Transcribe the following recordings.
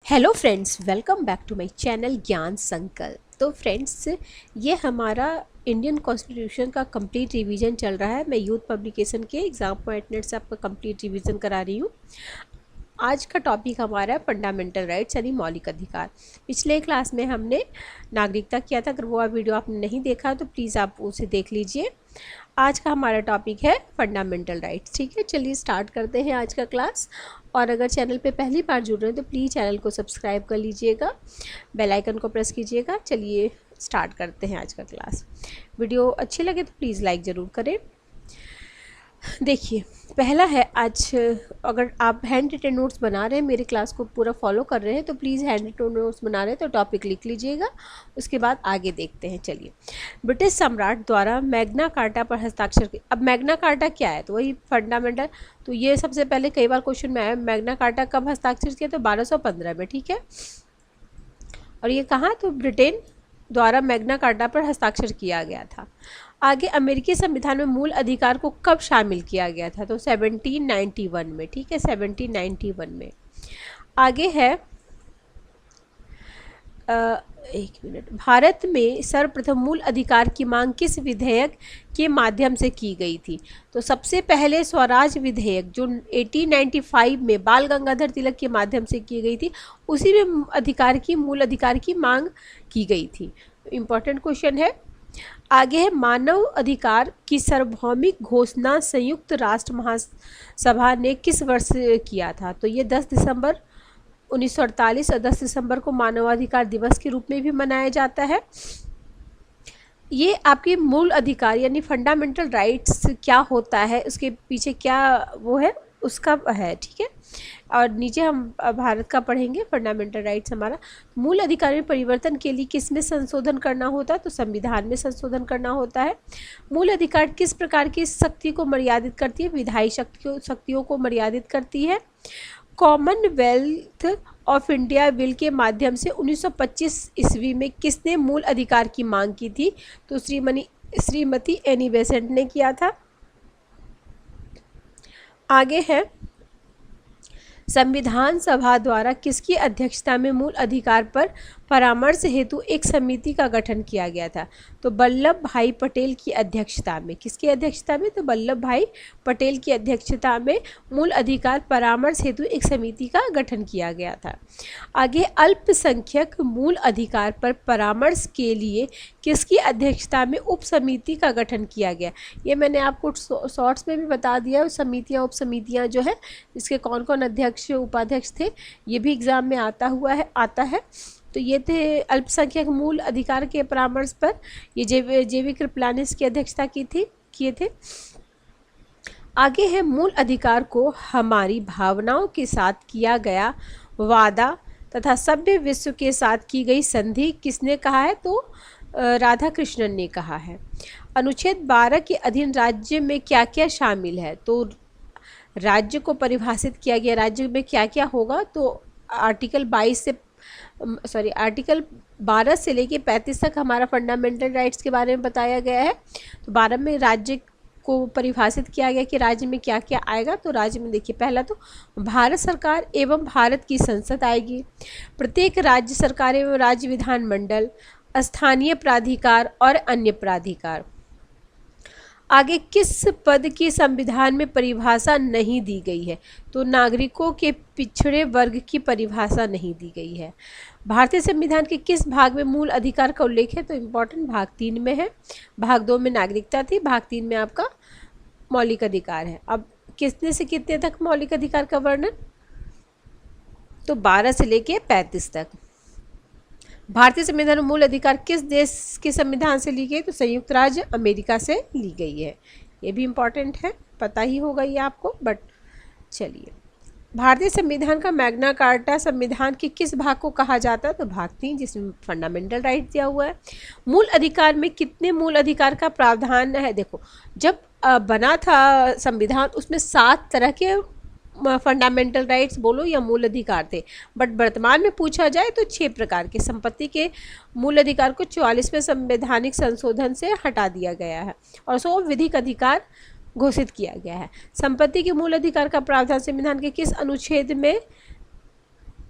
Hello friends, welcome back to my channel Gyan Sankalp. तो friends, ये हमारा इंडियन कॉन्स्टिट्यूशन का कंप्लीट रिवीजन चल रहा है। मैं यूथ पब्लिकेशन के एग्ज़ाम पॉइंट नेट से आपका कंप्लीट रिवीजन करा रही हूँ। आज का टॉपिक हमारा है फंडामेंटल राइट्स यानी मौलिक अधिकार। पिछले क्लास में हमने नागरिकता किया था। अगर वो वीडियो आपने नहीं देखा तो प्लीज़ आप उसे देख लीजिए। आज का हमारा टॉपिक है फंडामेंटल राइट्स। ठीक है, चलिए स्टार्ट करते हैं आज का क्लास। और अगर चैनल पे पहली बार जुड़ रहे हैं तो प्लीज़ चैनल को सब्सक्राइब कर लीजिएगा, बेल आइकन को प्रेस कीजिएगा। चलिए स्टार्ट करते हैं आज का क्लास। वीडियो अच्छी लगे तो प्लीज़ लाइक ज़रूर करें। देखिए, पहला है आज, अगर आप हैंड रिटन नोट्स बना रहे हैं, मेरी क्लास को पूरा फॉलो कर रहे हैं तो प्लीज़ हैंड रिटन नोट्स बना रहे हैं तो टॉपिक लिख लीजिएगा। उसके बाद आगे देखते हैं। चलिए, ब्रिटिश सम्राट द्वारा मैग्ना कार्टा पर हस्ताक्षर। अब मैग्ना कार्टा क्या है? तो वही फंडामेंटल। तो ये सबसे पहले कई बार क्वेश्चन में आया, मैग्ना कार्टा कब हस्ताक्षर किया? तो 1215 में। ठीक है, और ये कहाँ? तो ब्रिटेन द्वारा मैग्ना कार्टा पर हस्ताक्षर किया गया था। आगे, अमेरिकी संविधान में मूल अधिकार को कब शामिल किया गया था? तो 1791 में। ठीक है, 1791 में। आगे है एक मिनट, भारत में सर्वप्रथम मूल अधिकार की मांग किस विधेयक के माध्यम से की गई थी? तो सबसे पहले स्वराज विधेयक जो 1895 में बाल गंगाधर तिलक के माध्यम से की गई थी, उसी में मूल अधिकार की मांग की गई थी। इम्पॉर्टेंट क्वेश्चन है। आगे है, मानव अधिकार की सार्वभौमिक घोषणा संयुक्त राष्ट्र महासभा ने किस वर्ष किया था? तो ये 10 दिसंबर 1948 और 10 दिसंबर को मानवाधिकार दिवस के रूप में भी मनाया जाता है। ये आपके मूल अधिकार यानी फंडामेंटल राइट्स क्या होता है, उसके पीछे क्या वो है उसका है। ठीक है, और नीचे हम भारत का पढ़ेंगे। फंडामेंटल राइट्स हमारा मूल अधिकार में परिवर्तन के लिए किस में संशोधन करना होता है? तो संविधान में संशोधन करना होता है। मूल अधिकार किस प्रकार की शक्ति को मर्यादित करती है? विधायी शक्तियों को मर्यादित करती है। कॉमनवेल्थ ऑफ इंडिया बिल के माध्यम से 1925 ईस्वी में किसने मूल अधिकार की मांग की थी? तो श्रीमती एनी बेसेंट ने किया था। आगे है, संविधान सभा द्वारा किसकी अध्यक्षता में मूल अधिकार पर परामर्श हेतु एक समिति का गठन किया गया था? तो वल्लभ भाई पटेल की अध्यक्षता में। किसकी अध्यक्षता में? तो वल्लभ भाई पटेल की अध्यक्षता में मूल अधिकार परामर्श हेतु एक समिति का गठन किया गया था। आगे, अल्पसंख्यक मूल अधिकार पर परामर्श के लिए किसकी अध्यक्षता में उप समिति का गठन किया गया? ये मैंने आपको शॉर्ट्स में भी बता दिया। समितियाँ, उप समितियाँ जो है, इसके कौन कौन अध्यक्ष उपाध्यक्ष थे, ये भी एग्जाम में आता है। तो ये थे अल्पसंख्यक मूल अधिकार के परामर्श पर, ये जेवी कृपलानी की अध्यक्षता किए थे। आगे है, मूल अधिकार को हमारी भावनाओं के साथ किया गया वादा तथा सभ्य विश्व के साथ की गई संधि किसने कहा है? तो राधा कृष्णन ने कहा है। अनुच्छेद 12 के अधीन राज्य में क्या क्या शामिल है? तो राज्य को परिभाषित किया गया, राज्य में क्या क्या होगा? तो आर्टिकल 12 से लेके 35 तक हमारा फंडामेंटल राइट्स के बारे में बताया गया है। तो 12 में राज्य को परिभाषित किया गया कि राज्य में क्या क्या आएगा। तो राज्य में देखिए, पहला तो भारत सरकार एवं भारत की संसद आएगी, प्रत्येक राज्य सरकार एवं राज्य विधानमंडल, स्थानीय प्राधिकार और अन्य प्राधिकार। आगे, किस पद की संविधान में परिभाषा नहीं दी गई है? तो नागरिकों के पिछड़े वर्ग की परिभाषा नहीं दी गई है। भारतीय संविधान के किस भाग में मूल अधिकार का उल्लेख है? तो इम्पोर्टेंट भाग 3 में है। भाग 2 में नागरिकता थी, भाग 3 में आपका मौलिक अधिकार है। अब कितने से कितने तक मौलिक अधिकार का वर्णन? तो 12 से लेके 35 तक। भारतीय संविधान में मूल अधिकार किस देश के संविधान से ली गई? तो संयुक्त राज्य अमेरिका से ली गई है। ये भी इम्पॉर्टेंट है, पता ही होगा ये आपको, बट चलिए। भारतीय संविधान का मैग्ना कार्टा संविधान के किस भाग को कहा जाता है? तो भाग 3, जिसमें फंडामेंटल राइट दिया हुआ है। मूल अधिकार में कितने मूल अधिकार का प्रावधान है? देखो, जब बना था संविधान उसमें 7 तरह के फंडामेंटल राइट्स बोलो या मूल अधिकार थे, बट वर्तमान में पूछा जाए तो 6 प्रकार के संपत्ति के मूल अधिकार को 44वें संवैधानिक संशोधन से हटा दिया गया है और 100 विधिक अधिकार घोषित किया गया है। संपत्ति के मूल अधिकार का प्रावधान संविधान के किस अनुच्छेद में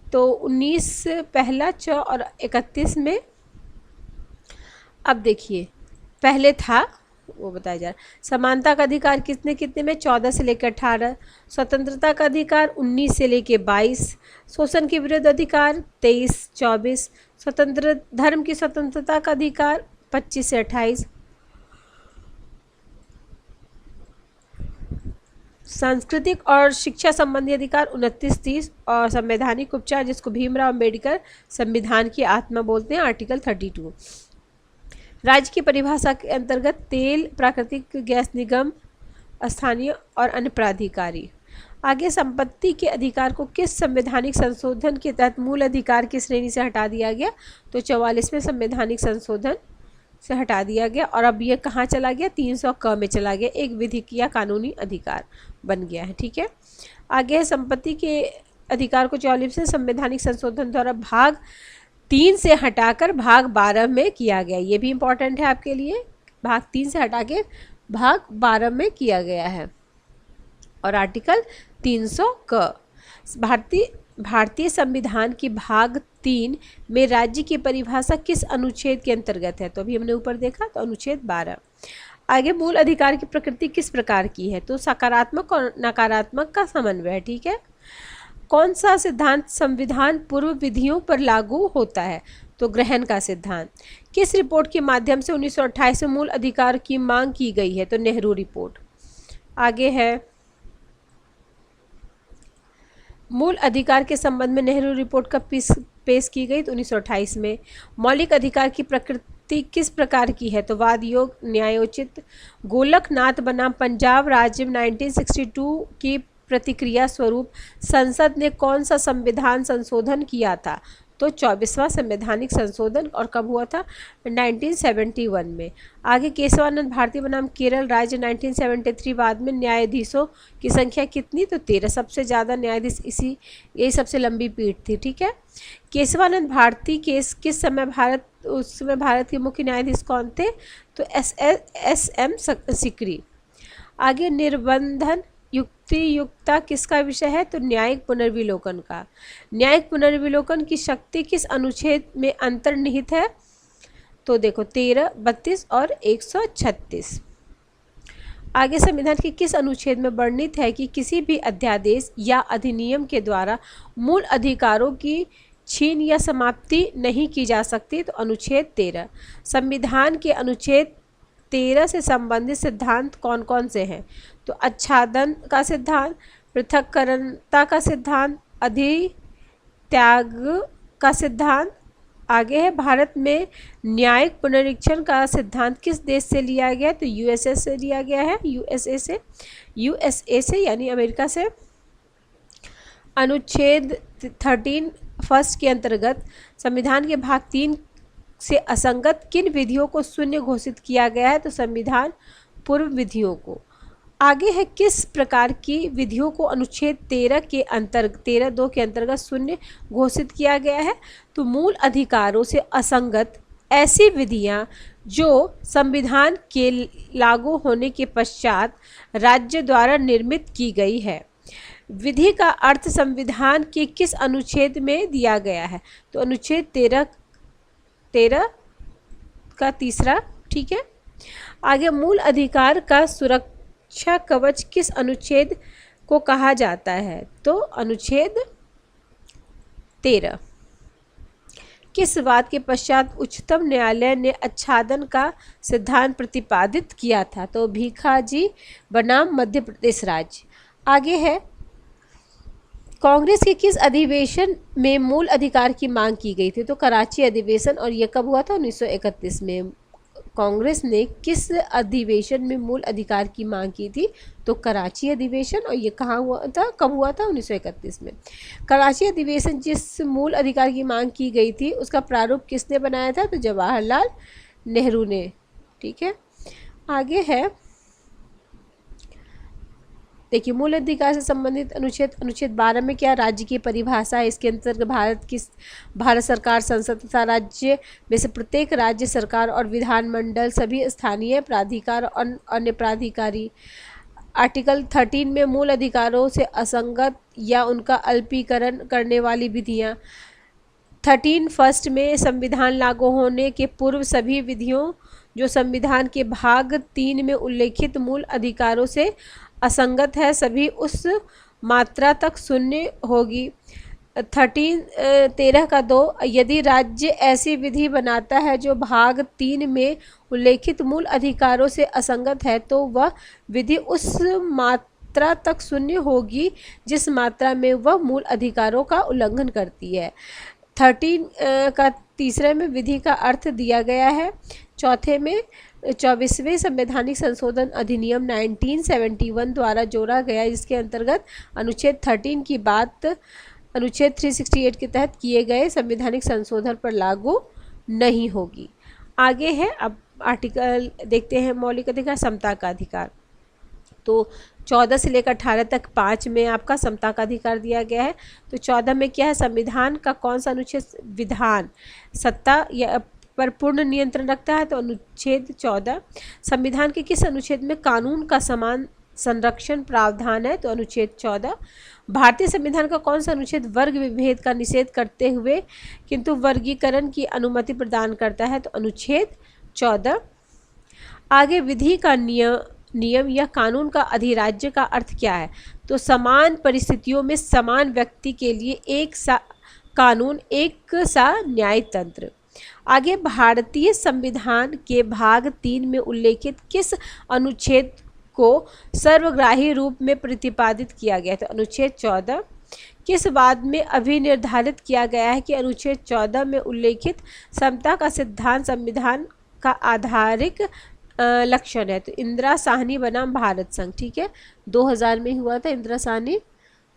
तो 19 पहला और 31 में, अब देखिए पहले था वो बताया जा रहा है। समानता का अधिकार कितने कितने में, 14 से लेकर 18। स्वतंत्रता का अधिकार 19 से लेकर 22। शोषण के विरुद्ध अधिकार 23 24। स्वतंत्र धर्म की स्वतंत्रता का अधिकार 25 से 28। सांस्कृतिक और शिक्षा संबंधी अधिकार 29 30। और संवैधानिक उपचार, जिसको भीमराव अम्बेडकर संविधान की आत्मा बोलते हैं, आर्टिकल 32। राज्य की परिभाषा के अंतर्गत तेल, प्राकृतिक गैस निगम, स्थानीय और अन्य प्राधिकारी। आगे संपत्ति के अधिकार को किस संवैधानिक संशोधन के तहत मूल अधिकार की श्रेणी से हटा दिया गया, तो 44वें संवैधानिक संशोधन से हटा दिया गया। और अब ये कहाँ चला गया, 300 क में चला गया, एक विधिक या कानूनी अधिकार बन गया है। ठीक है, आगे है संपत्ति के अधिकार को 44वें संवैधानिक संशोधन द्वारा भाग 3 से हटाकर भाग 12 में किया गया। ये भी इम्पोर्टेंट है आपके लिए, भाग 3 से हटा के भाग 12 में किया गया है। और आर्टिकल 300 क भारतीय संविधान की भाग 3 में राज्य की परिभाषा किस अनुच्छेद के अंतर्गत है, तो अभी हमने ऊपर देखा, तो अनुच्छेद 12। आगे मूल अधिकार की प्रकृति किस प्रकार की है, तो सकारात्मक और नकारात्मक का समन्वय है। ठीक है, कौन सा सिद्धांत संविधान पूर्व विधियों पर लागू होता है, तो ग्रहण का सिद्धांत। किस रिपोर्ट के माध्यम से 1928 में मूल अधिकार की मांग की गई है, तो नेहरू रिपोर्ट। आगे है मूल अधिकार के संबंध में नेहरू रिपोर्ट कब पेश की गई, तो 1928 में। मौलिक अधिकार की प्रकृति किस प्रकार की है, तो वाद योग, न्यायोचित। गोलकनाथ बनाम पंजाब राज्य में 1962 की प्रतिक्रिया स्वरूप संसद ने कौन सा संविधान संशोधन किया था, तो 24वां संवैधानिक संशोधन। और कब हुआ था, 1971 में। आगे केशवानंद भारती बनाम केरल राज्य 1973 बाद में न्यायाधीशों की संख्या कितनी, तो 13। सबसे ज़्यादा न्यायाधीश यही सबसे लंबी पीठ थी। ठीक है, केशवानंद भारती केस किस समय उस समय भारत के मुख्य न्यायाधीश कौन थे, तो एस एम सिकरी। आगे निर्बंधन युक्तियुक्ता किसका विषय है, तो न्यायिक पुनर्विलोकन का। न्यायिक पुनर्विलोकन की शक्ति किस अनुच्छेद में अंतर्निहित है, तो देखो 13, 32 और 136। आगे संविधान के किस अनुच्छेद में वर्णित है कि किसी भी अध्यादेश या अधिनियम के द्वारा मूल अधिकारों की छीन या समाप्ति नहीं की जा सकती, तो अनुच्छेद 13। संविधान के अनुच्छेद 13 से संबंधित सिद्धांत कौन कौन से हैं, तो आच्छादन का सिद्धांत, पृथक्करणता का सिद्धांत, अधित्याग का सिद्धांत। आगे है भारत में न्यायिक पुनरीक्षण का सिद्धांत किस देश से लिया गया, तो यूएसए से लिया गया है, यूएसए से यानी अमेरिका से। अनुच्छेद 13 फर्स्ट के अंतर्गत संविधान के भाग 3 से असंगत किन विधियों को शून्य घोषित किया गया है, तो संविधान पूर्व विधियों को। आगे है किस प्रकार की विधियों को अनुच्छेद 13(2) के अंतर्गत शून्य घोषित किया गया है, तो मूल अधिकारों से असंगत ऐसी विधियां जो संविधान के लागू होने के पश्चात राज्य द्वारा निर्मित की गई है। विधि का अर्थ संविधान के किस अनुच्छेद में दिया गया है, तो अनुच्छेद 13 का 3। ठीक है, आगे मूल अधिकार का सुरक्षा कवच किस अनुच्छेद को कहा जाता है, तो अनुच्छेद 13। किस बात के पश्चात उच्चतम न्यायालय ने आच्छादन का सिद्धांत प्रतिपादित किया था, तो भीखाजी बनाम मध्य प्रदेश राज्य। आगे है कांग्रेस के किस अधिवेशन में मूल अधिकार की मांग की गई थी, तो कराची अधिवेशन। और यह कब हुआ था, 1931 में। कांग्रेस ने किस अधिवेशन में मूल अधिकार की मांग की थी, तो कराची अधिवेशन। और ये कहाँ हुआ था, कब हुआ था, 1931 में। कराची अधिवेशन जिस मूल अधिकार की मांग की गई थी उसका प्रारूप किसने बनाया था, तो जवाहरलाल नेहरू ने। ठीक है, आगे है देखिए मूल अधिकार से संबंधित अनुच्छेद 12 में क्या राज्य की परिभाषा है। इसके अंतर्गत भारत सरकार, संसद तथा राज्य में से प्रत्येक राज्य सरकार और विधानमंडल, सभी स्थानीय प्राधिकार और अन्य प्राधिकारी। आर्टिकल 13 में मूल अधिकारों से असंगत या उनका अल्पीकरण करने वाली विधियां। 13 फर्स्ट में संविधान लागू होने के पूर्व सभी विधियों जो संविधान के भाग 3 में उल्लेखित मूल अधिकारों से असंगत है सभी उस मात्रा तक शून्य होगी। 13(2) यदि राज्य ऐसी विधि बनाता है जो भाग 3 में उल्लेखित मूल अधिकारों से असंगत है तो वह विधि उस मात्रा तक शून्य होगी जिस मात्रा में वह मूल अधिकारों का उल्लंघन करती है। 13 का तीसरे में विधि का अर्थ दिया गया है। चौथे में 24वें संवैधानिक संशोधन अधिनियम 1971 द्वारा जोड़ा गया जिसके अंतर्गत अनुच्छेद 13 की बात अनुच्छेद 368 के तहत किए गए संवैधानिक संशोधन पर लागू नहीं होगी। आगे है अब आर्टिकल देखते हैं मौलिक अधिकार समता का अधिकार। तो 14 से लेकर 18 तक 5 में आपका समता का अधिकार दिया गया है। तो 14 में क्या है, संविधान का कौन सा अनुच्छेद विधान सत्ता या पर पूर्ण नियंत्रण रखता है, तो अनुच्छेद 14। संविधान के किस अनुच्छेद में कानून का समान संरक्षण प्रावधान है, तो अनुच्छेद 14। भारतीय संविधान का कौन सा अनुच्छेद वर्ग विभेद का निषेध करते हुए किंतु वर्गीकरण की अनुमति प्रदान करता है, तो अनुच्छेद 14। आगे विधि का नियम या कानून का अधिराज्य का अर्थ क्या है, तो समान परिस्थितियों में समान व्यक्ति के लिए एक सा कानून एक सा न्याय तंत्र। आगे भारतीय संविधान के भाग 3 में उल्लेखित किस अनुच्छेद को सर्वग्राही रूप में प्रतिपादित किया गया, तो अनुच्छेद 14। किस बात में अभी निर्धारित किया गया है कि अनुच्छेद 14 में उल्लेखित समता का सिद्धांत संविधान का आधारिक लक्षण है, तो इंदिरा साहनी बनाम भारत संघ। ठीक है, 2000 में हुआ था इंदिरा साहनी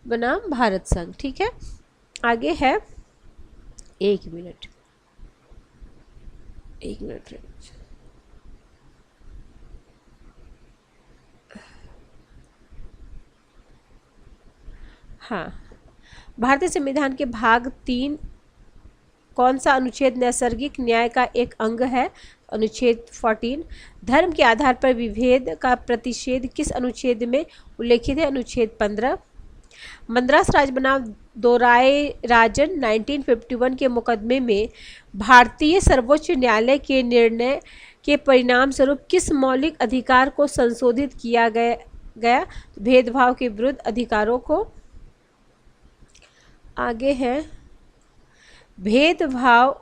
बनाम भारत संघ। ठीक है, आगे है एक मिनट हाँ, भारतीय संविधान के भाग 3 कौन सा अनुच्छेद नैसर्गिक न्याय का एक अंग है, अनुच्छेद 14। धर्म के आधार पर विभेद का प्रतिषेध किस अनुच्छेद में उल्लेखित है, अनुच्छेद 15। मद्रास राज्य बनाम दोरायराजन 1951 के मुकदमे में भारतीय सर्वोच्च न्यायालय के निर्णय के परिणाम स्वरूप किस मौलिक अधिकार को संशोधित किया गया भेदभाव के विरुद्ध अधिकारों को। आगे है भेदभाव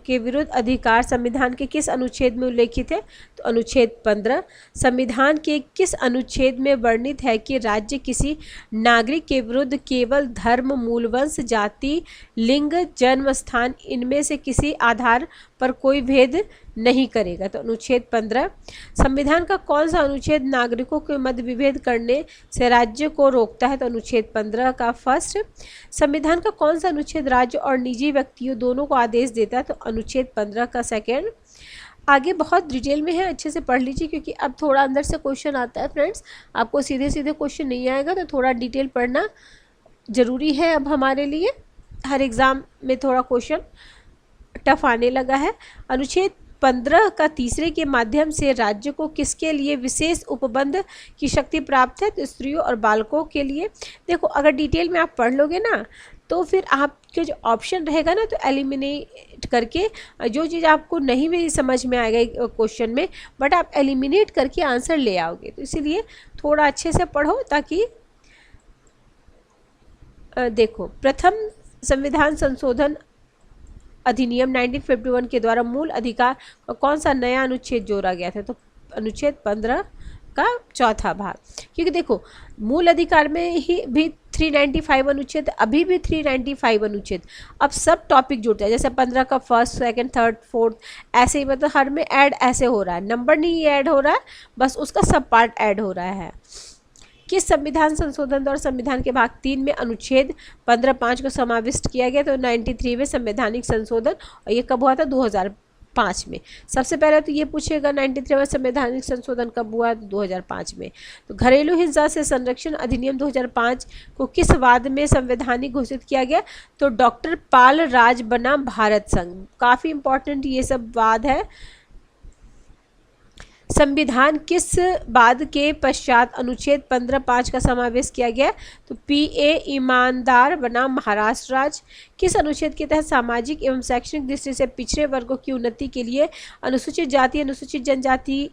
के विरुद्ध अधिकार संविधान के किस अनुच्छेद में उल्लेखित है, तो अनुच्छेद 15। संविधान के किस अनुच्छेद में वर्णित है कि राज्य किसी नागरिक के विरुद्ध केवल धर्म, मूलवंश, जाति, लिंग, जन्म स्थान इनमें से किसी आधार पर कोई भेद नहीं करेगा, तो अनुच्छेद 15। संविधान का कौन सा अनुच्छेद नागरिकों के मध्य विभेद करने से राज्य को रोकता है, तो अनुच्छेद 15 का फर्स्ट। संविधान का कौन सा अनुच्छेद राज्य और निजी व्यक्तियों दोनों को आदेश देता है, तो अनुच्छेद 15 का सेकेंड। आगे बहुत डिटेल में है, अच्छे से पढ़ लीजिए क्योंकि अब थोड़ा अंदर से क्वेश्चन आता है फ्रेंड्स। आपको सीधे सीधे क्वेश्चन नहीं आएगा, तो थोड़ा डिटेल पढ़ना ज़रूरी है अब हमारे लिए। हर एग्ज़ाम में थोड़ा क्वेश्चन टफ आने लगा है। अनुच्छेद 15 का तीसरे के माध्यम से राज्य को किसके लिए विशेष उपबंध की शक्ति प्राप्त है, तो स्त्रियों और बालकों के लिए। देखो अगर डिटेल में आप पढ़ लोगे ना तो फिर आपके जो ऑप्शन रहेगा ना, तो एलिमिनेट करके जो चीज़ आपको नहीं भी समझ में आएगा क्वेश्चन में, बट आप एलिमिनेट करके आंसर ले आओगे। तो इसीलिए थोड़ा अच्छे से पढ़ो ताकि देखो प्रथम संविधान संशोधन अधिनियम 1951 के द्वारा मूल अधिकार का कौन सा नया अनुच्छेद जोड़ा गया था, तो अनुच्छेद 15 का चौथा भाग। क्योंकि देखो मूल अधिकार में ही भी 395 अनुच्छेद, अभी भी 395 अनुच्छेद, अब सब टॉपिक जुड़ता है। जैसे 15 का फर्स्ट, सेकंड, थर्ड, फोर्थ, ऐसे ही मतलब हर में ऐड ऐसे हो रहा है, नंबर नहीं ऐड हो रहा है, बस उसका सब पार्ट ऐड हो रहा है। किस संविधान संशोधन द्वारा संविधान के भाग 3 में अनुच्छेद 15(5) को समाविष्ट किया गया, तो 93वें संवैधानिक संशोधन, और ये कब हुआ था, 2005 में। सबसे पहले तो ये पूछेगा 93वां संवैधानिक संशोधन कब हुआ, 2005 में। तो घरेलू हिंसा से संरक्षण अधिनियम 2005 को किस वाद में संवैधानिक घोषित किया गया, तो डॉक्टर पाल राज बनाम भारत संघ। काफ़ी इंपॉर्टेंट ये सब वाद है। संविधान किस बाद के पश्चात अनुच्छेद 15(5) का समावेश किया गया? तो पीए ईमानदार बनाम महाराष्ट्र राज्य। किस अनुच्छेद के तहत सामाजिक एवं शैक्षणिक दृष्टि से पिछड़े वर्गों की उन्नति के लिए अनुसूचित जाति अनुसूचित जनजाति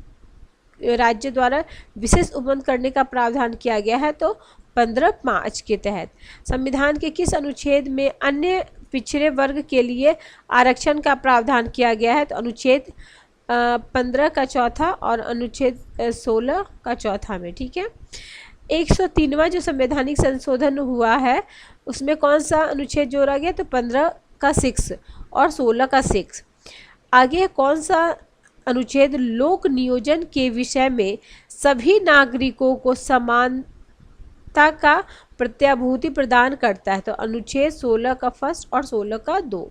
राज्य द्वारा विशेष उपबंध करने का प्रावधान किया गया है? तो 15(5) के तहत। संविधान के किस अनुच्छेद में अन्य पिछड़े वर्ग के लिए आरक्षण का प्रावधान किया गया है? तो अनुच्छेद 15 का चौथा और अनुच्छेद 16 का चौथा में। ठीक है। 103वां जो संवैधानिक संशोधन हुआ है उसमें कौन सा अनुच्छेद जोड़ा गया? तो 15 का 6 और 16 का 6। आगे कौन सा अनुच्छेद लोक नियोजन के विषय में सभी नागरिकों को समानता का प्रत्याभूति प्रदान करता है? तो अनुच्छेद 16 का 1 और 16 का 2।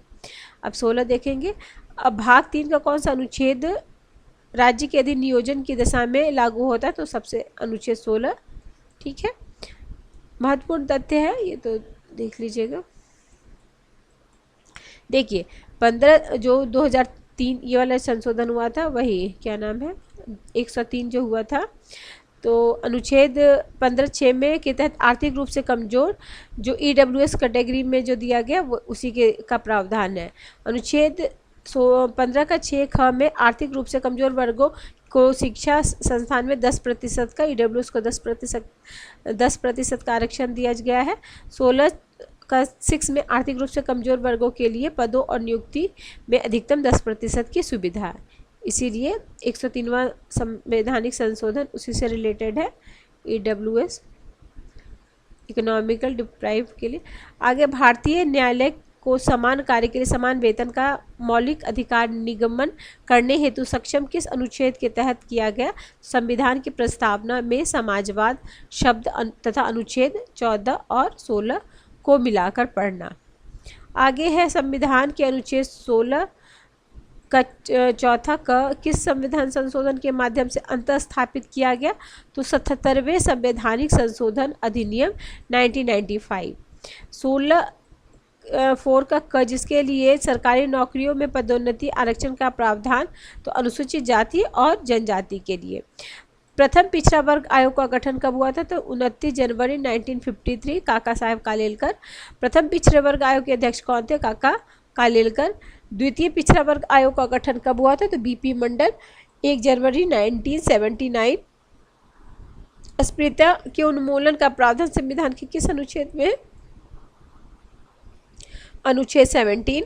अब 16 देखेंगे। अब भाग 3 का कौन सा अनुच्छेद राज्य के अधीन नियोजन की दशा में लागू होता है? तो सबसे अनुच्छेद 16। ठीक है, महत्वपूर्ण तथ्य है ये, तो देख लीजिएगा। देखिए 15 जो 2003 ये वाला संशोधन हुआ था, वही क्या नाम है 103 जो हुआ था, तो अनुच्छेद 15(6) में के तहत आर्थिक रूप से कमजोर जो EWS कैटेगरी में जो दिया गया वो उसी के का प्रावधान है। अनुच्छेद 15 का 6(ख) में आर्थिक रूप से कमजोर वर्गों को शिक्षा संस्थान में 10% का, EWS को 10% का आरक्षण दिया गया है। 16 का 6 में आर्थिक रूप से कमजोर वर्गों के लिए पदों और नियुक्ति में अधिकतम 10% की सुविधा है। इसीलिए 103वां संवैधानिक संशोधन उसी से रिलेटेड है, EWS इकोनॉमिकल डिप्राइव के लिए। आगे भारतीय न्यायालय को समान कार्य के लिए समान वेतन का मौलिक अधिकार निगमन करने हेतु सक्षम किस अनुच्छेद के तहत किया गया? संविधान की प्रस्तावना में समाजवाद शब्द तथा अनुच्छेद 14 और 16 को मिलाकर पढ़ना। आगे है संविधान के अनुच्छेद 16 का चौथा क किस संविधान संशोधन के माध्यम से अंतः स्थापित किया गया? तो 77वें संवैधानिक संशोधन अधिनियम 1995। 16(4) का क जिसके लिए सरकारी नौकरियों में पदोन्नति आरक्षण का प्रावधान, तो अनुसूचित जाति और जनजाति के लिए। प्रथम पिछड़ा वर्ग आयोग का गठन कब हुआ था? तो 29 जनवरी 1953, काका साहेब कालेलकर। प्रथम पिछड़े वर्ग आयोग के अध्यक्ष कौन थे? काका कालेलकर। द्वितीय पिछड़ा वर्ग आयोग का गठन कब हुआ था? तो BP मंडल 1 जनवरी 1979। अस्पृश्यता के उन्मूलन का प्रावधान संविधान के किस अनुच्छेद में? अनुच्छेद 17।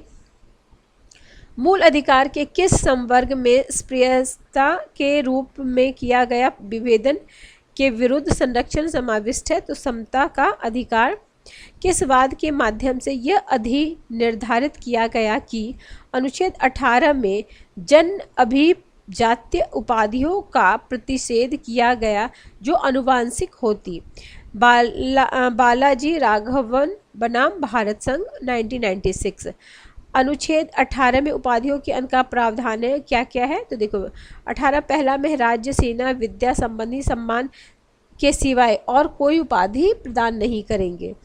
मूल अधिकार के किस संवर्ग में स्पृश्यता के रूप में किया गया विभेदन के विरुद्ध संरक्षण समाविष्ट है? तो समता का अधिकार। किस वाद के माध्यम से यह अधिनिर्धारित किया गया कि अनुच्छेद 18 में जन अभिजात्य उपाधियों का प्रतिषेध किया गया जो आनुवंशिक होती? बालाजी राघवन बनाम भारत संघ 1996। अनुच्छेद 18 में उपाधियों के अंत का प्रावधान है, क्या क्या है? तो देखो 18 पहला में राज्य सेना विद्या संबंधी सम्मान के सिवाय और कोई उपाधि प्रदान नहीं करेंगे।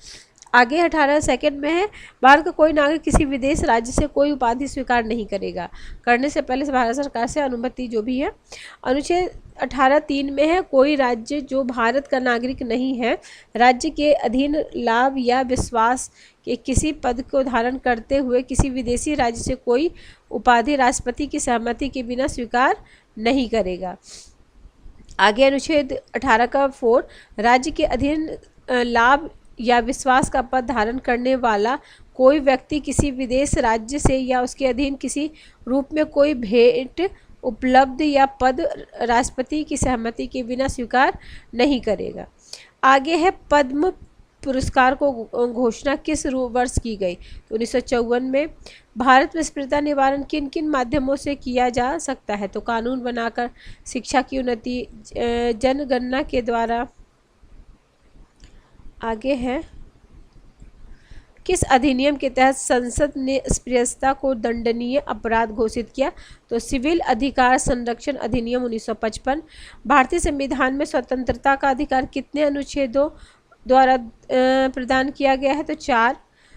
आगे 18 सेकंड में है भारत का कोई नागरिक किसी विदेश राज्य से कोई उपाधि स्वीकार नहीं करेगा, करने से पहले भारत सरकार से अनुमति जो भी है। अनुच्छेद 18(3) में है कोई राज्य जो भारत का नागरिक नहीं है राज्य के अधीन लाभ या विश्वास के किसी पद को धारण करते हुए किसी विदेशी राज्य से कोई उपाधि राष्ट्रपति की सहमति के बिना स्वीकार नहीं करेगा। आगे अनुच्छेद 18 का 4 राज्य के अधीन लाभ या विश्वास का पद धारण करने वाला कोई व्यक्ति किसी विदेश राज्य से या उसके अधीन किसी रूप में कोई भेंट उपलब्ध या पद राष्ट्रपति की सहमति के बिना स्वीकार नहीं करेगा। आगे है पद्म पुरस्कार को घोषणा किस वर्ष की गई? तो 1954 में। भारत में अस्पृश्यता निवारण किन किन माध्यमों से किया जा सकता है? तो कानून बनाकर, शिक्षा की उन्नति, जनगणना के द्वारा। आगे है किस अधिनियम के तहत संसद ने अस्पृश्यता को दंडनीय अपराध घोषित किया? तो सिविल अधिकार संरक्षण अधिनियम 1955। भारतीय संविधान में स्वतंत्रता का अधिकार कितने अनुच्छेदों द्वारा प्रदान किया गया है? तो 4।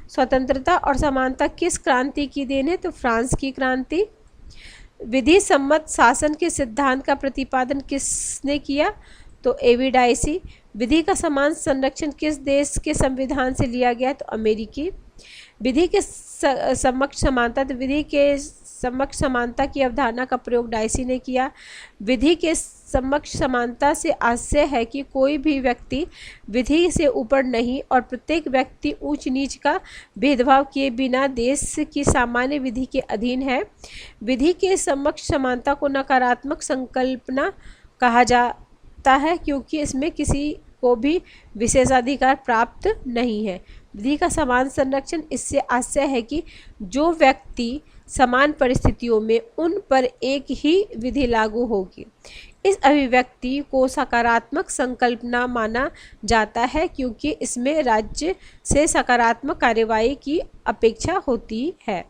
स्वतंत्रता और समानता किस क्रांति की देन है? तो फ्रांस की क्रांति। विधि सम्मत शासन के सिद्धांत का प्रतिपादन किसने किया? तो एवी डाइसी। विधि का समान संरक्षण किस देश के संविधान से लिया गया? तो अमेरिकी। विधि के समक्ष समानता, तो विधि के समक्ष समानता की अवधारणा का प्रयोग डाइसी ने किया। विधि के समक्ष समानता से आशय है कि कोई भी व्यक्ति विधि से ऊपर नहीं और प्रत्येक व्यक्ति ऊंच नीच का भेदभाव किए बिना देश की सामान्य विधि के अधीन है। विधि के समक्ष समानता को नकारात्मक संकल्पना कहा जाता है क्योंकि इसमें किसी को भी विशेषाधिकार प्राप्त नहीं है। विधि का समान संरक्षण, इससे आशय है कि जो व्यक्ति समान परिस्थितियों में उन पर एक ही विधि लागू होगी। इस अभिव्यक्ति को सकारात्मक संकल्पना माना जाता है क्योंकि इसमें राज्य से सकारात्मक कार्यवाही की अपेक्षा होती है।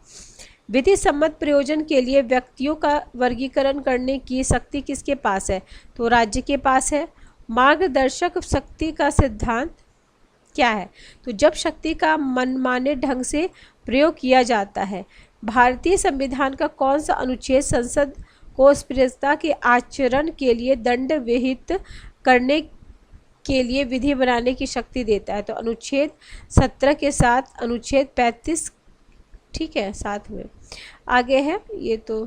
विधि सम्मत प्रयोजन के लिए व्यक्तियों का वर्गीकरण करने की शक्ति किसके पास है? तो राज्य के पास है। मार्गदर्शक शक्ति का सिद्धांत क्या है? तो जब शक्ति का मनमाने ढंग से प्रयोग किया जाता है। भारतीय संविधान का कौन सा अनुच्छेद संसद को अस्पृश्यता के आचरण के लिए दंड विहित करने के लिए विधि बनाने की शक्ति देता है? तो अनुच्छेद 17 के साथ अनुच्छेद 35, ठीक है, साथ में आगे है ये, तो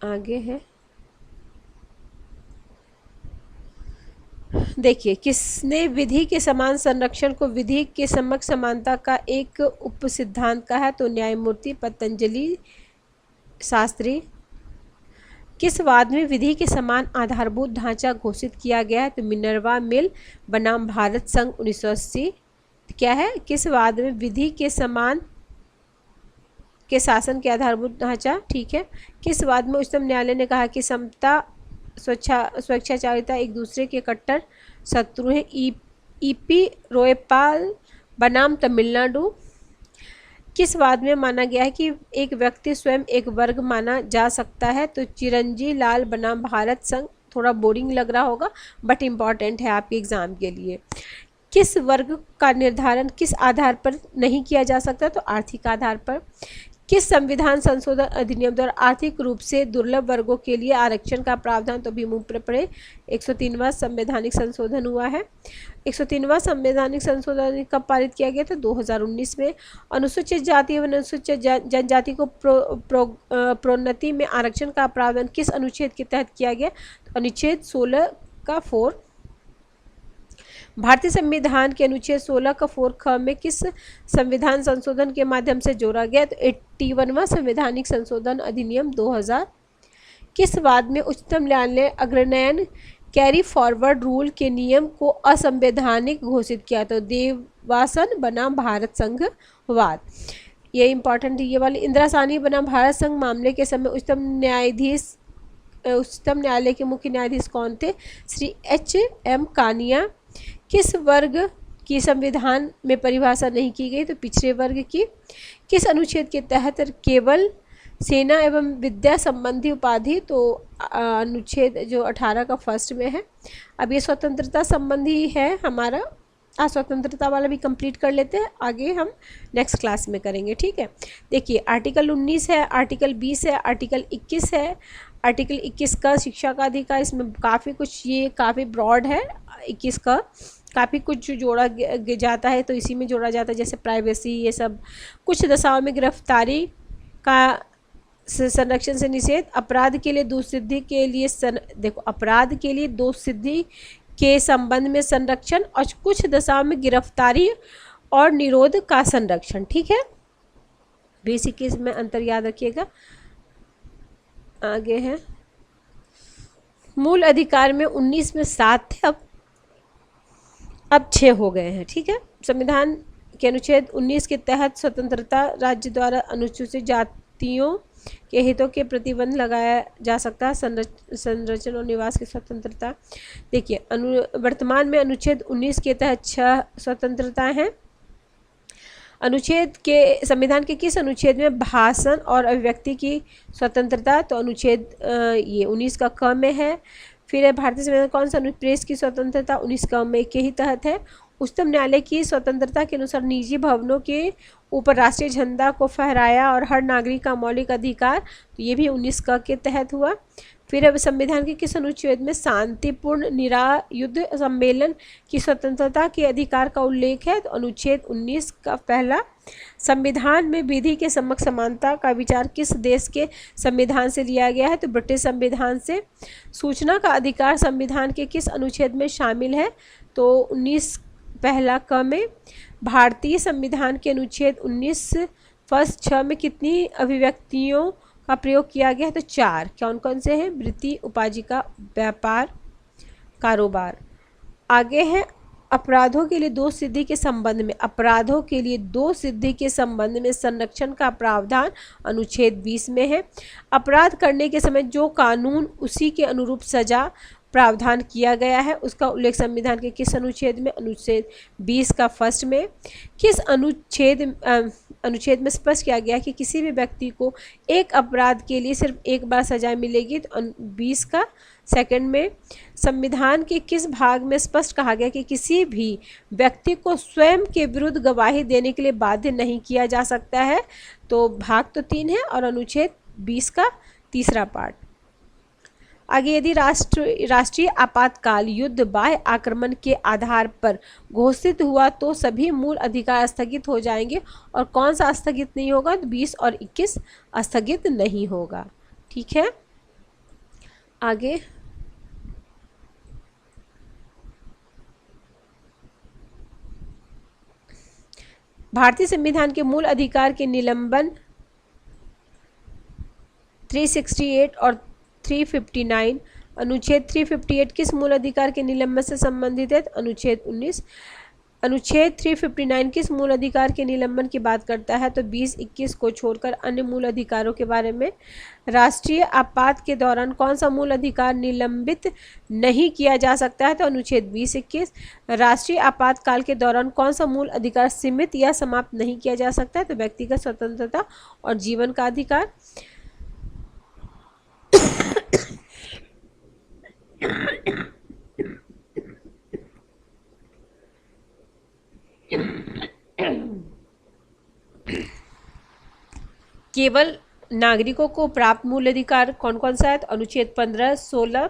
आगे है। देखिए, किसने विधि के समान संरक्षण को विधि के समक्ष समानता का एक उप सिद्धांत कहा है? तो न्यायमूर्ति पतंजलि शास्त्री। किस वाद में विधि के समान आधारभूत ढांचा घोषित किया गया है? तो मिनर्वा मिल बनाम भारत संघ 1980। क्या है? किस वाद में विधि के समान के शासन के आधारभूत ढांचा, ठीक है। किस वाद में उच्चतम न्यायालय ने कहा कि समता स्वेच्छाचारिता एक दूसरे के कट्टर शत्रु हैं? ईपी रोयपाल बनाम तमिलनाडु। किस वाद में माना गया है कि एक व्यक्ति स्वयं एक वर्ग माना जा सकता है? तो चिरंजी लाल बनाम भारत संघ। थोड़ा बोरिंग लग रहा होगा बट इम्पॉर्टेंट है आपके एग्जाम के लिए। किस वर्ग का निर्धारण किस आधार पर नहीं किया जा सकता? तो आर्थिक आधार पर। किस संविधान संशोधन अधिनियम द्वारा आर्थिक रूप से दुर्लभ वर्गों के लिए आरक्षण का प्रावधान? तो भी मुंह पर पड़े 103वां संवैधानिक संशोधन हुआ है। 103वां संवैधानिक संशोधन कब पारित किया गया था? 2019 में। अनुसूचित जाति एवं अनुसूचित जनजाति को प्रोन्नति में आरक्षण का प्रावधान किस अनुच्छेद के तहत किया गया? तो अनुच्छेद 16 का 4। भारतीय संविधान के अनुच्छेद 16 का 4 ख में किस संविधान संशोधन के माध्यम से जोड़ा गया? तो 81वां संवैधानिक संशोधन अधिनियम 2000। किस वाद में उच्चतम न्यायालय ने अग्रनयन कैरी फॉरवर्ड रूल के नियम को असंवैधानिक घोषित किया? तो देवासन बनाम भारत संघ वाद। ये इंपॉर्टेंट है ये वाली। इंदिरा साहनी बनाम भारत संघ मामले के समय उच्चतम न्यायालय के मुख्य न्यायाधीश कौन थे? श्री H.M. कानिया। किस वर्ग की संविधान में परिभाषा नहीं की गई? तो पिछड़े वर्ग की। किस अनुच्छेद के तहत केवल सेना एवं विद्या संबंधी उपाधि? तो अनुच्छेद जो 18 का फर्स्ट में है। अब ये स्वतंत्रता संबंधी है हमारा, स्वतंत्रता वाला भी कंप्लीट कर लेते हैं, आगे हम नेक्स्ट क्लास में करेंगे, ठीक है। देखिए, आर्टिकल 19 है, आर्टिकल 20 है, आर्टिकल 21 है। आर्टिकल 21 का शिक्षा का अधिकार, इसमें काफ़ी कुछ, ये काफ़ी ब्रॉड है। 21 का काफ़ी कुछ जोड़ा जाता है, तो इसी में जोड़ा जाता है, जैसे प्राइवेसी, ये सब। कुछ दशाओं में गिरफ्तारी का संरक्षण से निषेध। अपराध के लिए दोष सिद्धि के लिए देखो, अपराध के लिए दोष सिद्धि के संबंध में संरक्षण, और कुछ दशाओं में गिरफ्तारी और निरोध का संरक्षण, ठीक है। बेसिक इसमें अंतर याद रखिएगा। आगे है, मूल अधिकार में 19 में 7 थे, अब 6 हो गए हैं, ठीक है। संविधान के अनुच्छेद 19 के तहत स्वतंत्रता राज्य द्वारा अनुसूचित जातियों के हितों के प्रतिबंध लगाया जा सकता है। संरचना और निवास की स्वतंत्रता। देखिए, वर्तमान में अनुच्छेद 19 के तहत 6 स्वतंत्रताएं हैं। अनुच्छेद के संविधान के किस अनुच्छेद में भाषण और अभिव्यक्ति की स्वतंत्रता? तो अनुच्छेद ये 19 का क में है। फिर है भारतीय संविधान कौन सा प्रेस की स्वतंत्रता? 19 का में के ही तहत है। उच्चतम न्यायालय की स्वतंत्रता के अनुसार निजी भवनों के ऊपर राष्ट्रीय झंडा को फहराया और हर नागरिक का मौलिक अधिकार, तो ये भी 19 का के तहत हुआ। फिर अब संविधान के किस अनुच्छेद में शांतिपूर्ण निरायुध सम्मेलन की स्वतंत्रता के अधिकार का उल्लेख है? तो अनुच्छेद 19 का पहला। संविधान में विधि के समक्ष समानता का विचार किस देश के संविधान से लिया गया है? तो ब्रिटिश संविधान से। सूचना का अधिकार संविधान के किस अनुच्छेद में शामिल है? तो 19 पहला क में। भारतीय संविधान के अनुच्छेद 19 फर्स्ट 6 में कितनी अभिव्यक्तियों का प्रयोग किया गया है? तो 4। कौन कौन से हैं? वृत्ति, उपाजिका, व्यापार, कारोबार। आगे है अपराधों के लिए 2 सिद्धि के संबंध में, अपराधों के लिए 2 सिद्धि के संबंध में संरक्षण का प्रावधान अनुच्छेद 20 में है। अपराध करने के समय जो कानून उसी के अनुरूप सजा प्रावधान किया गया है उसका उल्लेख संविधान के किस अनुच्छेद में? अनुच्छेद 20 का फर्स्ट में। किस अनुच्छेद में स्पष्ट किया गया कि किसी भी व्यक्ति को एक अपराध के लिए सिर्फ एक बार सजा मिलेगी? तो 20 का सेकंड में। संविधान के किस भाग में स्पष्ट कहा गया कि किसी भी व्यक्ति को स्वयं के विरुद्ध गवाही देने के लिए बाध्य नहीं किया जा सकता है? तो भाग तो 3 है और अनुच्छेद 20 का तीसरा पार्ट। आगे यदि राष्ट्रीय आपातकाल युद्ध बाह्य आक्रमण के आधार पर घोषित हुआ तो सभी मूल अधिकार स्थगित हो जाएंगे, और कौन सा स्थगित नहीं होगा? तो 20 और 21 स्थगित नहीं होगा। ठीक है, आगे भारतीय संविधान के मूल अधिकार के निलंबन 368 और 359। अनुच्छेद 358 किस मूल अधिकार के निलंबन से संबंधित है? अनुच्छेद 19। अनुच्छेद 359 किस मूल अधिकार के निलंबन की बात करता है? तो 20-21 को छोड़कर अन्य मूल अधिकारों के बारे में। राष्ट्रीय आपात के दौरान कौन सा मूल अधिकार निलंबित नहीं किया जा सकता है? तो अनुच्छेद 20-21। राष्ट्रीय आपातकाल के दौरान कौन सा मूल अधिकार सीमित या समाप्त नहीं किया जा सकता है? तो व्यक्तिगत स्वतंत्रता और जीवन का अधिकार। केवल नागरिकों को प्राप्त मूल अधिकार कौन कौन सा है? तो अनुच्छेद 15, 16,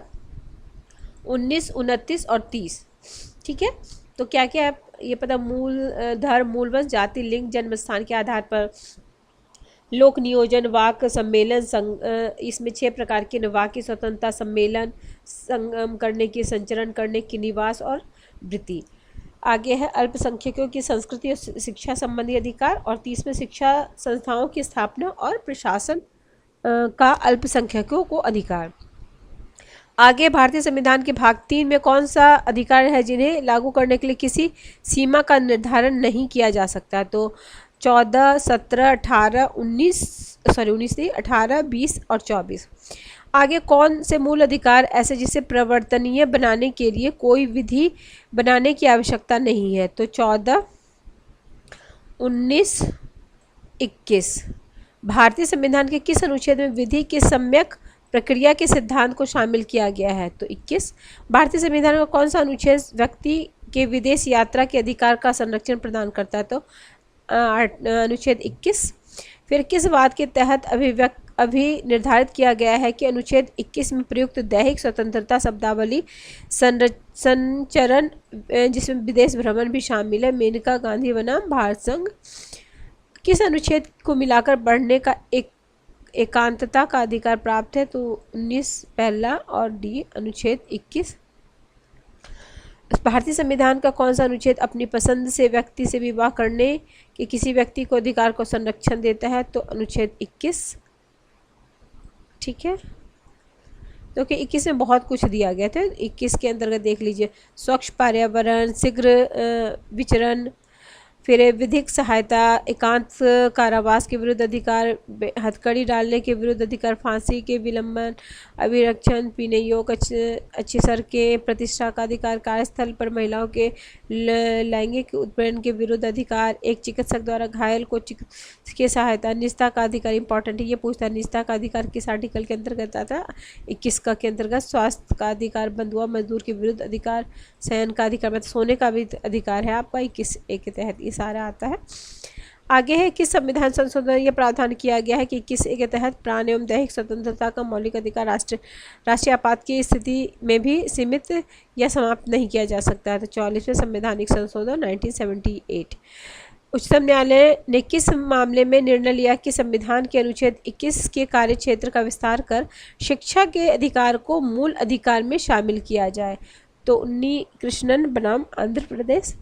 19, 29 और 30। ठीक है, तो क्या क्या है ये पता? मूल धर्म, मूल वंश, जाति, लिंग, जन्म स्थान के आधार पर लोक नियोजन, वाक सम्मेलन, इसमें 6 प्रकार के वाक की स्वतंत्रता, सम्मेलन, संगम करने की, संचरण करने की, निवास और वृत्ति। आगे है अल्पसंख्यकों की संस्कृति और शिक्षा संबंधी अधिकार, और 30 में शिक्षा संस्थाओं की स्थापना और प्रशासन का अल्पसंख्यकों को अधिकार। आगे भारतीय संविधान के भाग 3 में कौन सा अधिकार है जिन्हें लागू करने के लिए किसी सीमा का निर्धारण नहीं किया जा सकता? तो 14, 17, 18, 18, 20 और 24। आगे कौन से मूल अधिकार ऐसे जिसे प्रवर्तनीय बनाने के लिए कोई विधि बनाने की आवश्यकता नहीं है? तो 14, 19, 21। भारतीय संविधान के किस अनुच्छेद में विधि के सम्यक प्रक्रिया के सिद्धांत को शामिल किया गया है? तो 21। भारतीय संविधान का कौन सा अनुच्छेद व्यक्ति के विदेश यात्रा के अधिकार का संरक्षण प्रदान करता है? तो अनुच्छेद 21। फिर किस बात के तहत अभी निर्धारित किया गया है कि अनुच्छेद 21 में प्रयुक्त दैहिक स्वतंत्रता शब्दावली संचरण जिसमें विदेश भ्रमण भी शामिल है, मेनका गांधी बनाम भारत संघ, किस अनुच्छेद को मिलाकर बढ़ने का एकांतता का अधिकार प्राप्त है? तो 19 पहला और डी अनुच्छेद 21। भारतीय संविधान का कौन सा अनुच्छेद अपनी पसंद से व्यक्ति से विवाह करने के किसी व्यक्ति को अधिकार को संरक्षण देता है? तो अनुच्छेद 21। ठीक है, तो कि 21 में बहुत कुछ दिया गया था। 21 के अंतर्गत देख लीजिए, स्वच्छ पर्यावरण, शीघ्र विचरण, फिर विधिक सहायता, एकांत कारावास के विरुद्ध अधिकार, हथकड़ी डालने के विरुद्ध अधिकार, फांसी के विलंबन, अभिरक्षण, पीने योग्य अच्छी सड़कें, प्रतिष्ठा का अधिकार, कार्यस्थल पर महिलाओं के लैंगिक उत्पीड़न के विरुद्ध अधिकार, एक चिकित्सक द्वारा घायल को चिकित्सकीय सहायता, निजता का अधिकार। इंपॉर्टेंट है ये पूछता है, निजता का अधिकार किस आर्टिकल के अंतर्गत आता है? 21 का के अंतर्गत। स्वास्थ्य का अधिकार, बंधुआ मजदूर के विरुद्ध अधिकार, शयन का अधिकार मतलब सोने का भी अधिकार है आपका 21A के तहत ये सारा आता है। आगे है किस संविधान संशोधन ये प्रावधान किया गया है कि 21A के तहत प्राण एवं दैहिक स्वतंत्रता का मौलिक अधिकार राष्ट्रीय आपात की स्थिति में भी सीमित या समाप्त नहीं किया जा सकता है। तो 44वें संवैधानिक संशोधन 1978। उच्चतम न्यायालय ने किस मामले में निर्णय लिया कि संविधान के अनुच्छेद 21 के कार्य क्षेत्र का विस्तार कर शिक्षा के अधिकार को मूल अधिकार में शामिल किया जाए? तो उन्नी कृष्णन बनाम आंध्र प्रदेश।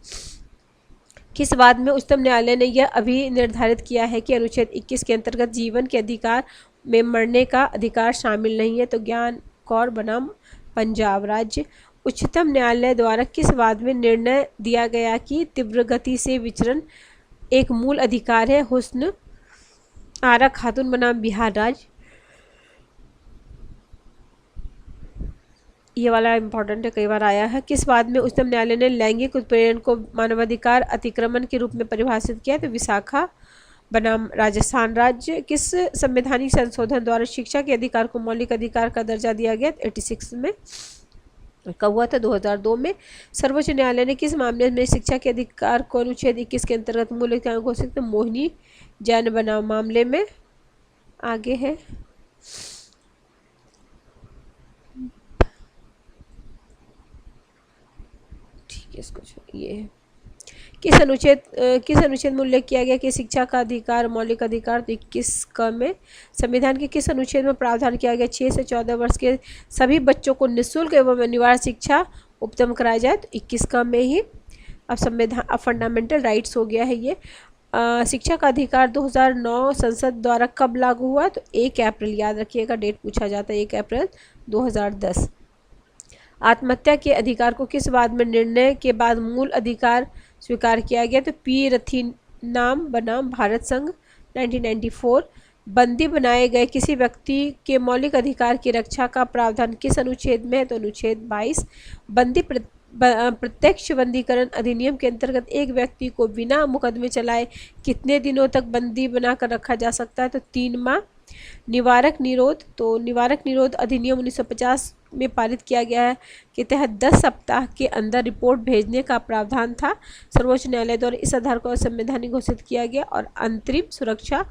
किस बात में उच्चतम न्यायालय ने यह अभी निर्धारित किया है कि अनुच्छेद 21 के अंतर्गत जीवन के अधिकार में मरने का अधिकार शामिल नहीं है? तो ज्ञान कौर बनाम पंजाब राज्य। उच्चतम न्यायालय द्वारा किस बात में निर्णय दिया गया कि तीव्र गति से विचरण एक मूल अधिकार है? हुस्न आरा खातून बनाम बिहार राज्य। ये वाला इंपॉर्टेंट है, कई बार आया है। किस बात में उच्चतम न्यायालय ने लैंगिक उत्पीड़न को मानवाधिकार अतिक्रमण के रूप में परिभाषित किया? तो विशाखा बनाम राजस्थान राज्य। किस संवैधानिक संशोधन द्वारा शिक्षा के अधिकार को मौलिक अधिकार का दर्जा दिया गया? 86 में। कब हुआ था? 2002 में। सर्वोच्च न्यायालय ने किस मामले में शिक्षा के अधिकार को अनुच्छेद 21 के अंतर्गत मूल अधिकार घोषित किया? मोहिनी जैन बनाम मामले में। आगे है इसको ये है किस अनुच्छेद में उल्लेख किया गया कि शिक्षा का अधिकार मौलिक अधिकार? तो 21 क में। संविधान के किस अनुच्छेद में प्रावधान किया गया 6 से 14 वर्ष के सभी बच्चों को निःशुल्क एवं अनिवार्य शिक्षा उपलब्ध कराई जाए? तो 21 क में ही। अब फंडामेंटल राइट्स हो गया है ये। शिक्षा का अधिकार 2009 संसद द्वारा कब लागू हुआ? तो 1 अप्रैल, याद रखिएगा डेट पूछा जाता है, 1 अप्रैल 2010। आत्महत्या के अधिकार को किस बात में निर्णय के बाद मूल अधिकार स्वीकार किया गया? तो पी रथीनाम बनाम भारत संघ 1994। बंदी बनाए गए किसी व्यक्ति के मौलिक अधिकार की रक्षा का प्रावधान किस अनुच्छेद में है? तो अनुच्छेद 22। बंदी प्रत्यक्ष बंदीकरण अधिनियम के अंतर्गत एक व्यक्ति को बिना मुकदमे चलाए कितने दिनों तक बंदी बनाकर रखा जा सकता है? तो 3 माह। निवारक निरोध, तो निवारक निरोध अधिनियम 1950 में पारित किया गया है के तहत 10 सप्ताह के अंदर रिपोर्ट भेजने का प्रावधान था। सर्वोच्च न्यायालय द्वारा इस आधार को संवैधानिक घोषित किया गया। और अंतरिम सुरक्षा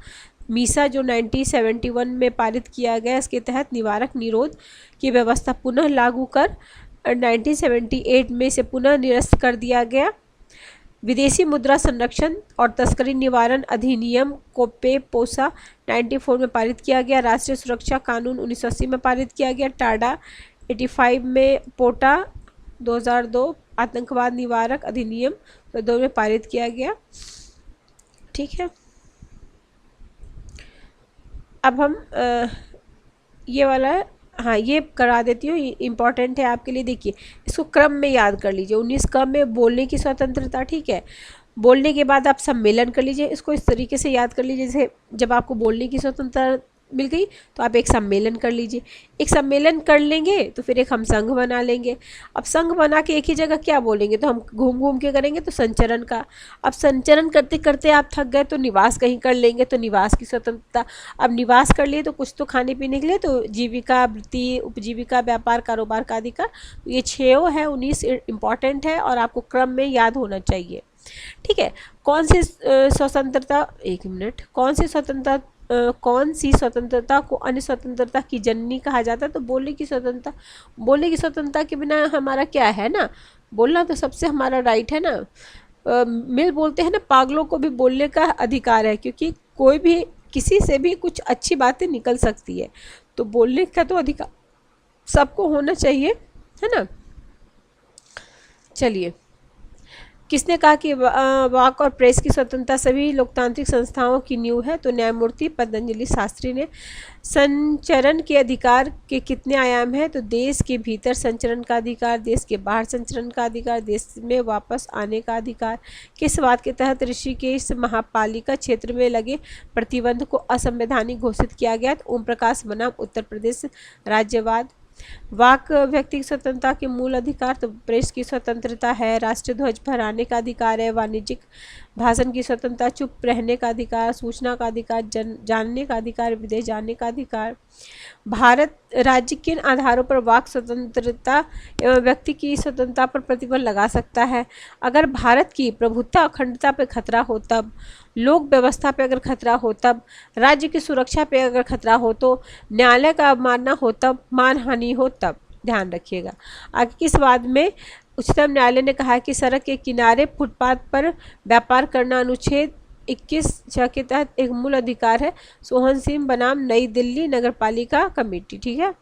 मीसा जो 1971 में पारित किया गया, इसके तहत निवारक निरोध की व्यवस्था पुनः लागू कर 1978 में इसे पुनः निरस्त कर दिया गया। विदेशी मुद्रा संरक्षण और तस्करी निवारण अधिनियम को पोसा 94 में पारित किया गया। राष्ट्रीय सुरक्षा कानून 1980 में पारित किया गया। टाडा 85 में। पोटा 2002 आतंकवाद निवारक अधिनियम 2002 में पारित किया गया। ठीक है, अब हम ये वाला ये करा देती हूँ, इम्पॉर्टेंट है आपके लिए। देखिए इसको क्रम में याद कर लीजिए। 19 क्रम में बोलने की स्वतंत्रता, ठीक है। बोलने के बाद आप सम्मेलन कर लीजिए, इसको इस तरीके से याद कर लीजिए जैसे जब आपको बोलने की स्वतंत्रता मिल गई तो आप एक सम्मेलन कर लीजिए। एक सम्मेलन कर लेंगे तो फिर एक हम संघ बना लेंगे। अब संघ बना के एक ही जगह क्या बोलेंगे? तो हम घूम घूम के करेंगे, तो संचरण का। अब संचरण करते करते आप थक गए तो निवास कहीं कर लेंगे, तो निवास की स्वतंत्रता। अब निवास कर लिए तो कुछ तो खाने पीने के लिए, तो जीविका, वृत्ति, उपजीविका, व्यापार, कारोबार का अधिकार। ये 6 है, 19 इम्पॉर्टेंट है और आपको क्रम में याद होना चाहिए, ठीक है। कौन सी स्वतंत्रता, एक मिनट, कौन सी स्वतंत्रता को अन्य स्वतंत्रता की जननी कहा जाता है? तो बोलने की स्वतंत्रता। बोलने की स्वतंत्रता के बिना हमारा क्या है ना, बोलना तो सबसे हमारा राइट है ना। मिल बोलते हैं ना, पागलों को भी बोलने का अधिकार है, क्योंकि कोई भी किसी से भी कुछ अच्छी बातें निकल सकती है, तो बोलने का तो अधिकार सबको होना चाहिए, है ना। चलिए किसने कहा कि वाक और प्रेस की स्वतंत्रता सभी लोकतांत्रिक संस्थाओं की नींव है? तो न्यायमूर्ति पतंजलि शास्त्री ने। संचरण के अधिकार के कितने आयाम हैं? तो देश के भीतर संचरण का अधिकार, देश के बाहर संचरण का अधिकार, देश में वापस आने का अधिकार। किस बात के तहत ऋषिकेश महापालिका क्षेत्र में लगे प्रतिबंध को असंवैधानिक घोषित किया गया? तो ओम प्रकाश बनाम उत्तर प्रदेश राज्यवाद। वाक व्यक्ति की स्वतंत्रता के मूल अधिकार, तो प्रेस की स्वतंत्रता है, राष्ट्रीय ध्वज फहराने का अधिकार है, वाणिज्यिक भाषण की स्वतंत्रता, चुप रहने का अधिकार, सूचना का अधिकार, जानने का अधिकार, विदेश जाने का अधिकार। भारत राज्य किन आधारों पर वाक स्वतंत्रता एवं व्यक्ति की स्वतंत्रता पर प्रतिबंध लगा सकता है? अगर भारत की प्रभुत्व अखंडता पर खतरा हो तब, लोक व्यवस्था पे अगर खतरा हो तब, राज्य की सुरक्षा पे अगर खतरा हो तो, न्यायालय का अवमानना हो तब, मानहानि हो तब। ध्यान रखिएगा। आगे किस वाद में उच्चतम न्यायालय ने कहा कि सड़क के किनारे फुटपाथ पर व्यापार करना अनुच्छेद 21(6) के तहत एक मूल अधिकार है? सोहन सिंह बनाम नई दिल्ली नगर पालिका कमेटी। ठीक है,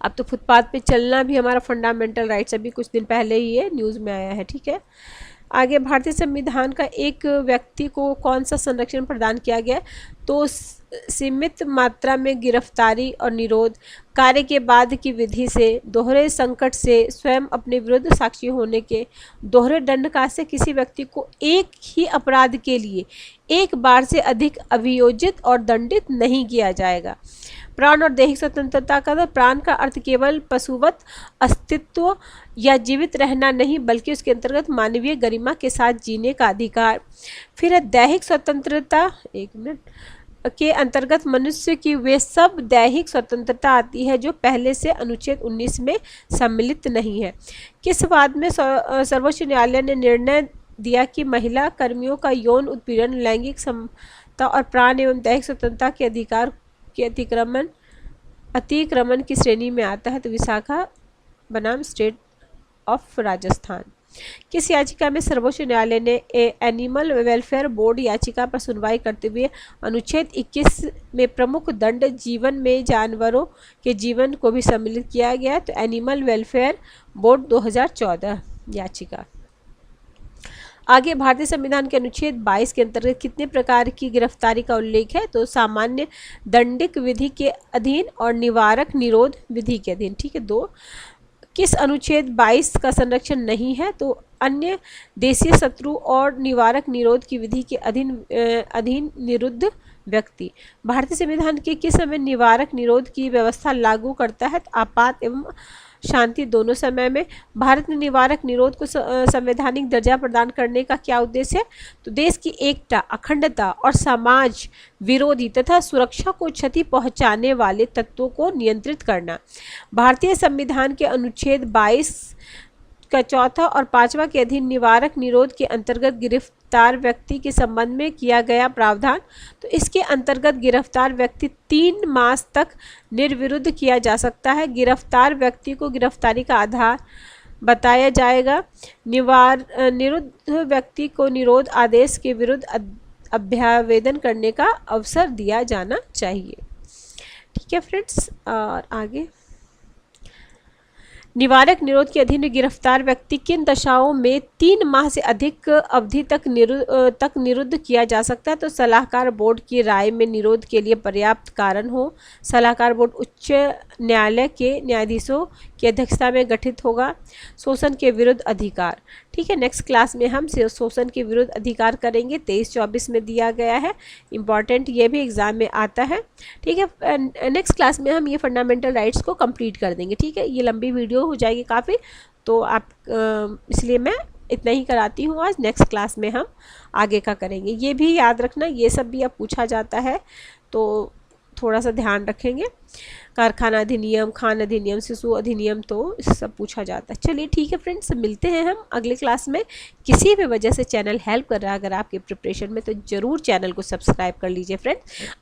अब तो फुटपाथ पे चलना भी हमारा फंडामेंटल राइट्स, अभी कुछ दिन पहले ही ये न्यूज़ में आया है। ठीक है, आगे भारतीय संविधान का एक व्यक्ति को कौन सा संरक्षण प्रदान किया गया? तो सीमित मात्रा में गिरफ्तारी और निरोध, कार्य के बाद की विधि से, दोहरे संकट से, स्वयं अपने विरुद्ध साक्षी होने के, दोहरे दंडकाल से किसी व्यक्ति को एक ही अपराध के लिए एक बार से अधिक अभियोजित और दंडित नहीं किया जाएगा। प्राण और दैहिक स्वतंत्रता का, प्राण का अर्थ केवल पशुवत अस्तित्व या जीवित रहना नहीं, बल्कि उसके अंतर्गत मानवीय गरिमा के साथ जीने का अधिकार। फिर है दैहिक स्वतंत्रता, एक मिनट, के अंतर्गत मनुष्य की वे सब दैहिक स्वतंत्रता आती है जो पहले से अनुच्छेद 19 में सम्मिलित नहीं है। किस वाद में सर्वोच्च न्यायालय ने निर्णय दिया कि महिला कर्मियों का यौन उत्पीड़न, लैंगिक समता और प्राण एवं दैहिक स्वतंत्रता के अधिकार के अतिक्रमण की श्रेणी में आता है? तो विशाखा बनाम स्टेट ऑफ राजस्थान। किस याचिका में सर्वोच्च न्यायालय ने एनिमल वेलफेयर बोर्ड याचिका पर सुनवाई करते हुए अनुच्छेद 21 में प्रमुख दंड जीवन में जानवरों के जीवन को भी सम्मिलित किया गया? तो एनिमल वेलफेयर बोर्ड 2014 याचिका। आगे भारतीय संविधान के अनुच्छेद 22 के अंतर्गत कितने प्रकार की गिरफ्तारी का उल्लेख है? तो सामान्य दंडिक विधि के अधीन और निवारक निरोध विधि के अधीन। ठीक है, 2। किस अनुच्छेद 22 का संरक्षण नहीं है? तो अन्य देशीय शत्रु और निवारक निरोध की विधि के अधीन निरुद्ध व्यक्ति। भारतीय संविधान के किस समय निवारक निरोध की व्यवस्था लागू करता है? तो आपात एवं शांति दोनों समय में। भारत में निवारक निरोध को संवैधानिक दर्जा प्रदान करने का क्या उद्देश्य है? तो देश की एकता, अखंडता और समाज विरोधी तथा सुरक्षा को क्षति पहुंचाने वाले तत्वों को नियंत्रित करना। भारतीय संविधान के अनुच्छेद 22 का 4 और 5 के अधीन निवारक निरोध के अंतर्गत गिरफ्तार व्यक्ति के संबंध में किया गया प्रावधान। तो इसके अंतर्गत गिरफ्तार व्यक्ति 3 मास तक निर्विरोध किया जा सकता है। गिरफ्तार व्यक्ति को गिरफ्तारी का आधार बताया जाएगा। निरुद्ध व्यक्ति को निरोध आदेश के विरुद्ध अभ्यावेदन करने का अवसर दिया जाना चाहिए। ठीक है फ्रेंड्स, और आगे निवारक निरोध के अधीन गिरफ्तार व्यक्ति किन दशाओं में 3 माह से अधिक अवधि तक निरुद्ध किया जा सकता है? तो सलाहकार बोर्ड की राय में निरोध के लिए पर्याप्त कारण हो। सलाहकार बोर्ड उच्च न्यायालय के न्यायाधीशों की अध्यक्षता में गठित होगा। शोषण के विरुद्ध अधिकार। ठीक है, नेक्स्ट क्लास में हम शोषण के विरुद्ध अधिकार करेंगे, 23-24 में दिया गया है, इम्पॉर्टेंट, ये भी एग्जाम में आता है। ठीक है, नेक्स्ट क्लास में हम ये फंडामेंटल राइट्स को कंप्लीट कर देंगे। ठीक है, ये लंबी वीडियो हो जाएगी काफ़ी, तो आप इसलिए मैं इतना ही कराती हूँ आज। नेक्स्ट क्लास में हम आगे का करेंगे। ये भी याद रखना, ये सब भी अब पूछा जाता है, तो थोड़ा सा ध्यान रखेंगे। कारखाना अधिनियम, खान अधिनियम, शिशु अधिनियम, तो सब पूछा जाता है। चलिए ठीक है फ्रेंड्स, मिलते हैं हम अगले क्लास में। किसी भी वजह से चैनल हेल्प कर रहा है अगर आपके प्रिपरेशन में, तो ज़रूर चैनल को सब्सक्राइब कर लीजिए फ्रेंड्स।